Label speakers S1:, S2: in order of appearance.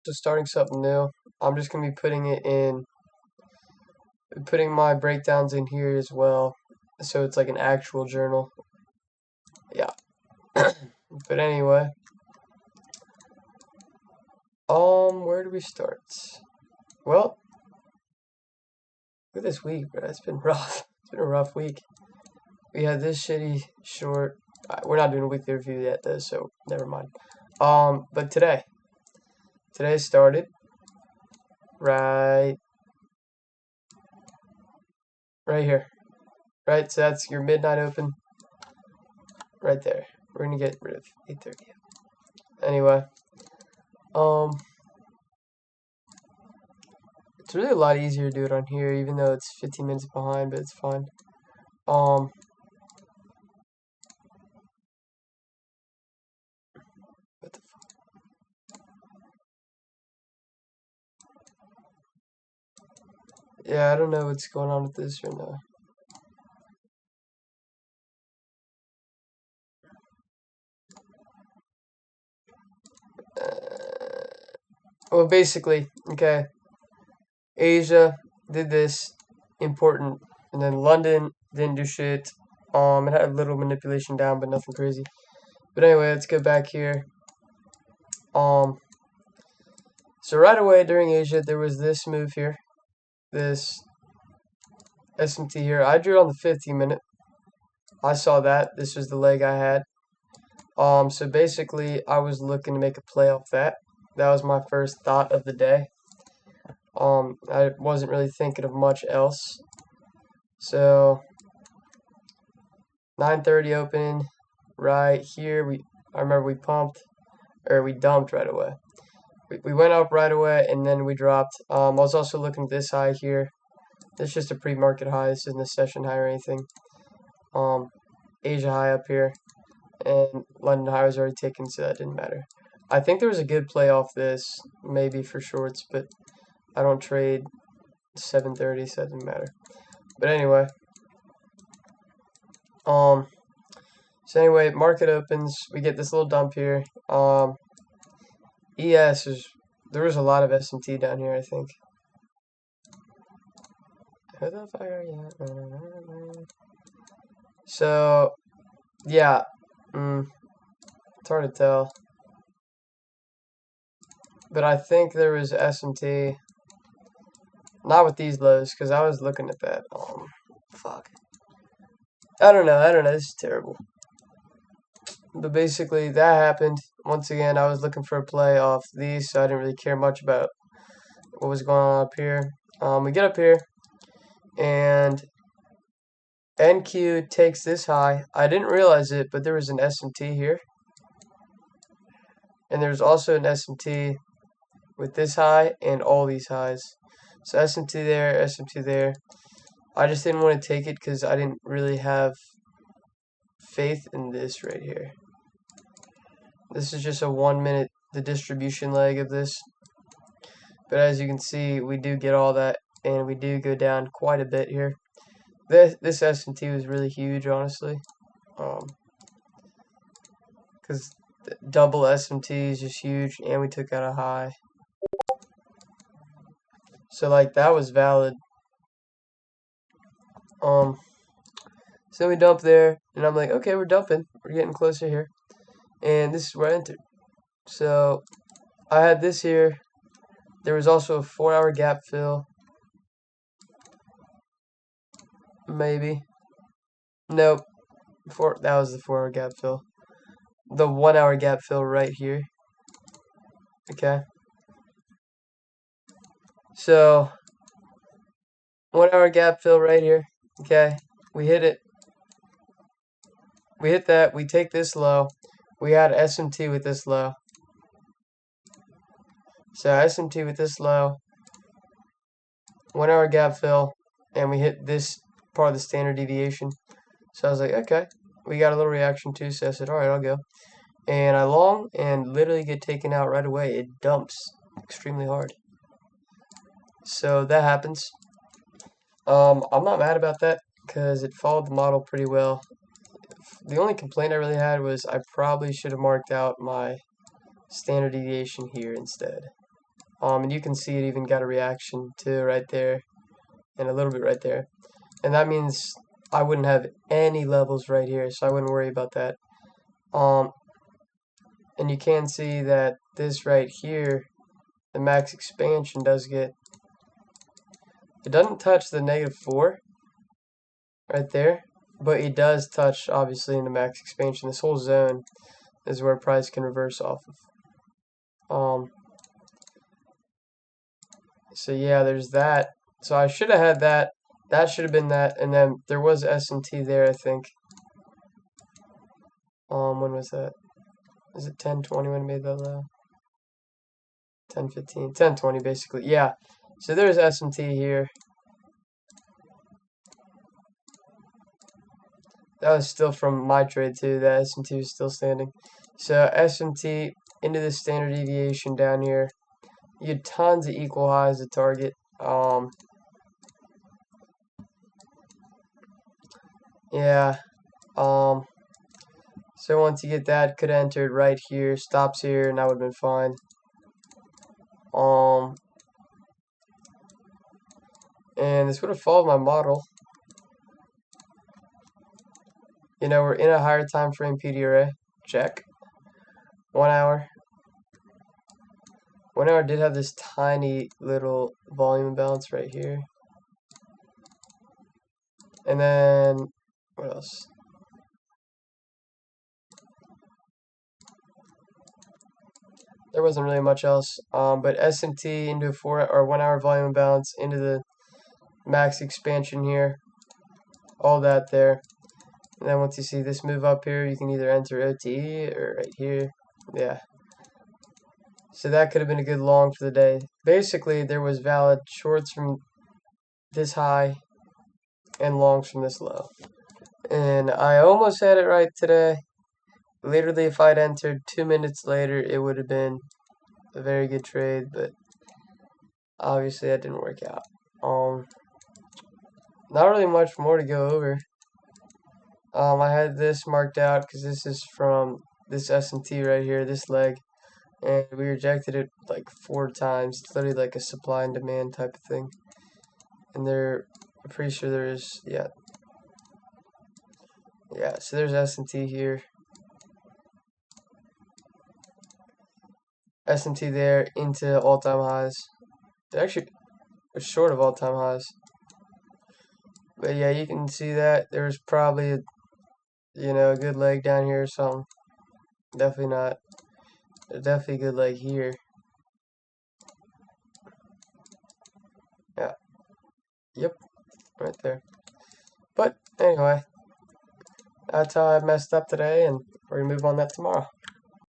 S1: also starting something new. I'm just gonna be putting my breakdowns in here as well, so it's like an actual journal. Yeah. But anyway, where do we start? Well, look at this week, bro. It's been rough. It's been a rough week. We had this shitty short. We're not doing a weekly review yet, though, so never mind. But today started right here. Right, so that's your midnight open. Right there. We're gonna get rid of 8:30. Anyway, it's really a lot easier to do it on here, even though it's 15 minutes behind, but it's fine. What the fuck? Yeah, I don't know what's going on with this right now. Well, basically, okay, Asia did this important, and then London didn't do shit. It had a little manipulation down, but nothing crazy. But anyway, let's go back here. So right away during Asia, there was this move here, this SMT here. I drew it on the 50-minute. I saw that. This was the leg I had. So basically, I was looking to make a play off that. That was my first thought of the day. I wasn't really thinking of much else. So 9:30 open right here. I remember we dumped right away. We went up right away and then we dropped. I was also looking at this high here. This is just a pre-market high. This isn't a session high or anything. Asia high up here, and London high was already taken, so that didn't matter. I think there was a good play off this, maybe for shorts, but I don't trade 7:30, so that didn't matter. But anyway, so anyway, market opens. We get this little dump here. There was a lot of SMT down here, I think. Who the fuck are you? So, yeah, it's hard to tell. But I think there was SMT. Not with these lows, because I was looking at that. Fuck. I don't know. This is terrible. But basically, that happened. Once again, I was looking for a play off these, so I didn't really care much about what was going on up here. We get up here, and NQ takes this high. I didn't realize it, but there was an SMT here. And there's also an SMT with this high and all these highs. So SMT there, SMT there. I just didn't want to take it because I didn't really have faith in this right here. This is just a 1 minute, the distribution leg of this. But as you can see, we do get all that, and we do go down quite a bit here. This SMT was really huge, honestly. Because double SMT is just huge, and we took out a high. So, like, that was valid. So we dump there, and I'm like, okay, we're dumping. We're getting closer here. And this is where I entered. So I had this here. There was also a 4-hour gap fill. Maybe. Nope. That was the 4-hour gap fill. The 1-hour gap fill right here. Okay. So 1-hour gap fill right here. Okay. We hit it. We hit that. We take this low. We had SMT with this low. So SMT with this low. 1-hour gap fill. And we hit this part of the standard deviation. So I was like, okay. We got a little reaction too. So I said, alright, I'll go. And I long and literally get taken out right away. It dumps extremely hard. So that happens. I'm not mad about that because it followed the model pretty well. The only complaint I really had was I probably should have marked out my standard deviation here instead. And you can see it even got a reaction too right there, and a little bit right there. And that means I wouldn't have any levels right here, so I wouldn't worry about that. And you can see that this right here, the max expansion does get, it doesn't touch the -4 right there, but it does touch obviously in the max expansion. This whole zone is where price can reverse off of. So yeah, there's that. So I should have had that. That should have been that, and then there was S&T there, I think. When was that? Is it 10:20 when I made that low? 10:15, 10:20 basically. Yeah. So there's S&T here. That was still from my trade too. That S&T was still standing. So S&T into the standard deviation down here. You had tons of equal highs to target. Yeah. So once you get that, could have entered right here, stops here, and that would have been fine. And this would have followed my model. You know, we're in a higher time frame PD array. Check. 1 hour. 1 hour did have this tiny little volume imbalance right here. And then, what else? There wasn't really much else. But S&T into a 1 hour volume imbalance into the max expansion here. All that there. And then once you see this move up here, you can either enter OTE or right here. Yeah. So that could have been a good long for the day. Basically, there was valid shorts from this high and longs from this low. And I almost had it right today. Literally, if I'd entered 2 minutes later, it would have been a very good trade, but obviously that didn't work out. Not really much more to go over. I had this marked out because this is from this S&T right here, this leg, and we rejected it like 4 times. It's literally like a supply and demand type of thing. And I'm pretty sure there is, yeah. Yeah, so there's S&T here. S&T there into all-time highs. It actually was short of all-time highs. But yeah, you can see that there was probably a good leg down here or something. Definitely not. Definitely a good leg here. Yeah. Yep. Right there. But anyway, that's how I messed up today, and we're gonna move on that tomorrow.